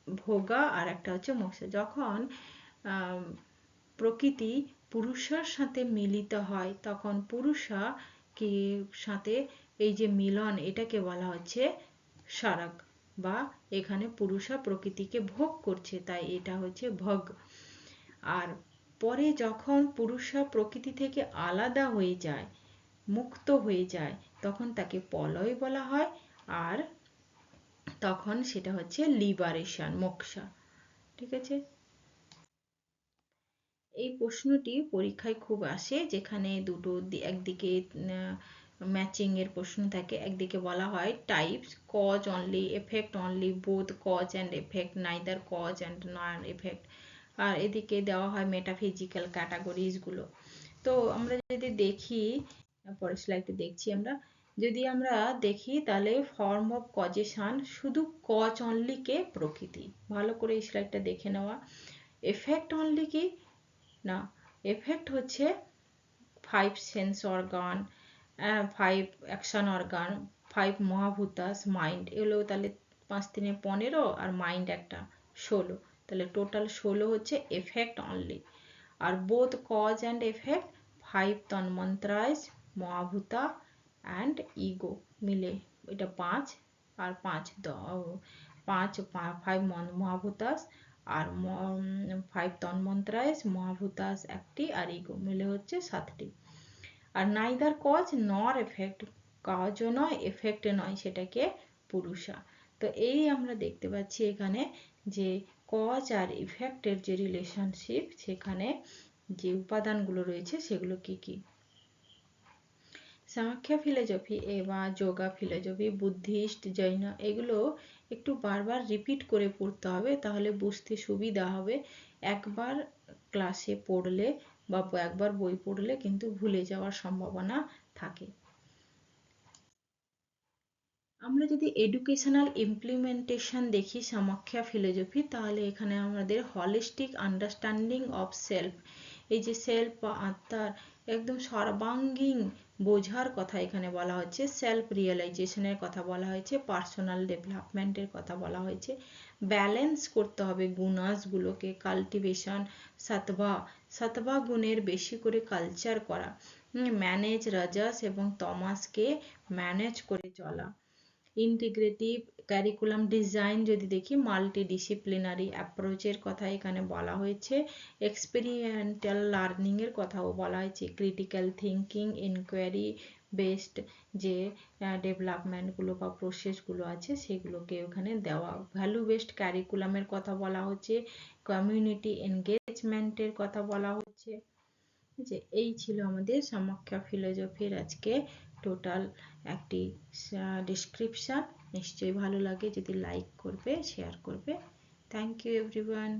ভোগা, আর একটা হচ্ছে মোক্ষ। যখন প্রকৃতি পুরুষার সাথে মিলিত হয় তখন পুরুষা কি সাথে এই যে মিলন এটাকে বলা হচ্ছে সারক, বা এখানে পুরুষা প্রকৃতিকে ভোগ করছে তাই এটা হচ্ছে ভোগ। আর পরে যখন পুরুষা প্রকৃতি থেকে আলাদা হয়ে যায়, মুক্ত হয়ে যায়, তখন তাকে প্রলয় বলা হয়, আর তখন সেটা হচ্ছে লিবারেশন, মোক্ষা। ঠিক আছে, এই প্রশ্নটি পরীক্ষায় খুব আসে, যেখানে দুটো একদিকে ম্যাচিং এর প্রশ্ন থাকে, একদিকে বলা হয় types cause only, effect only, both cause and effect, neither cause and non effect, আর এদিকে দেওয়া হয় মেটাফিজিক্যাল ক্যাটাগরিজ গুলো। তো আমরা যদি দেখি, পরের স্লাইডে দেখছি আমরা, যদি আমরা দেখি তাহলে ফর্ম অফ কজেশন, শুধু কজ অনলি কে প্রকৃতি, ভালো করে এই স্লাইডটা দেখে নেওয়া। এফেক্ট অনলি কি না, এফেক্ট হচ্ছে 5 sense organ, 5 action organ, 5 mahabhutas, mind, এগুলো তাহলে 5 3 15 আর মাইন্ড একটা 16, তাহলে টোটাল 16 হচ্ছে এফেক্ট অনলি। আর both cause and effect 5 tanmatras, mahabhuta and ego মিলে এটা 5, আর 5 মহাভূতাস আর 5 তন্মন্ত্রাস, মহাভূতাস একটি, আর ইগো মিলে হচ্ছে 7টি। আর নাইদার কজ নর এফেক্ট, কজও নয় এফেক্ট নয়, সেটাকে পুরুষা। তো এই আমরা দেখতে পাচ্ছি এখানে যে কজ আর ইফেক্টের যে রিলেশনশিপ, সেখানে যে উপাদানগুলো রয়েছে সেগুলো কি কি। সামাখ্যা ফিলোজফি বা যোগা ফিলোজফি, বুদ্ধিস্ট, জৈন, এগুলো একটু বারবার রিপিট করে পড়তে হবে, তাহলে বুঝতে সুবিধা হবে। একবার ক্লাসে পড়লে বা একবার বই পড়লে কিন্তু ভুলে যাওয়ার সম্ভাবনা থাকে। আমরা যদি এডুকেশনাল ইমপ্লিমেন্টেশন দেখি সামাখ্যা ফিলোজফি, তাহলে এখানে আমাদের হলিস্টিক আন্ডারস্ট্যান্ডিং অফ সেলফ, এই যে সেলফ বা আত্মার একদম সর্বাঙ্গীন বোঝার কথা এখানে বলা হচ্ছে, সেলফ রিয়েলাইজেশনের কথা বলা হয়েছে, পার্সোনাল ডেভেলপমেন্টের কথা বলা হয়েছে। ব্যালেন্স করতে হবে গুণাসগুলোকে, কাল্টিভেশন, সতভা গুণের বেশি করে কালচার করা, ম্যানেজ রাজাস এবং তমাসকে ম্যানেজ করে চলা। ইন্টিগ্রেটিভ ক্যারিকুলাম ডিজাইন যদি দেখি, মাল্টিডিসিপ্লিনারি অ্যাপ্রোচের কথা এখানে বলা হয়েছে, এক্সপেরিমেন্টাল লার্নিং এর কথাও বলা হয়েছে, ক্রিটিক্যাল থিঙ্কিং, ইনকোয়ারি বেসড যে ডেভেলপমেন্টগুলো বা প্রসেসগুলো আছে সেগুলোকে ওখানে দেওয়া, ভ্যালু বেসড ক্যারিকুলামের কথা বলা হচ্ছে, কমিউনিটি এনগেজমেন্টের কথা বলা হচ্ছে। যে এই ছিল আমাদের সামাখ্যা ফিলোজফির আজকে টোটাল একটি ডেসক্রিপশন। নিশ্চয়ই ভালো লাগে, যদি লাইক করবে, শেয়ার করবে। Thank you everyone.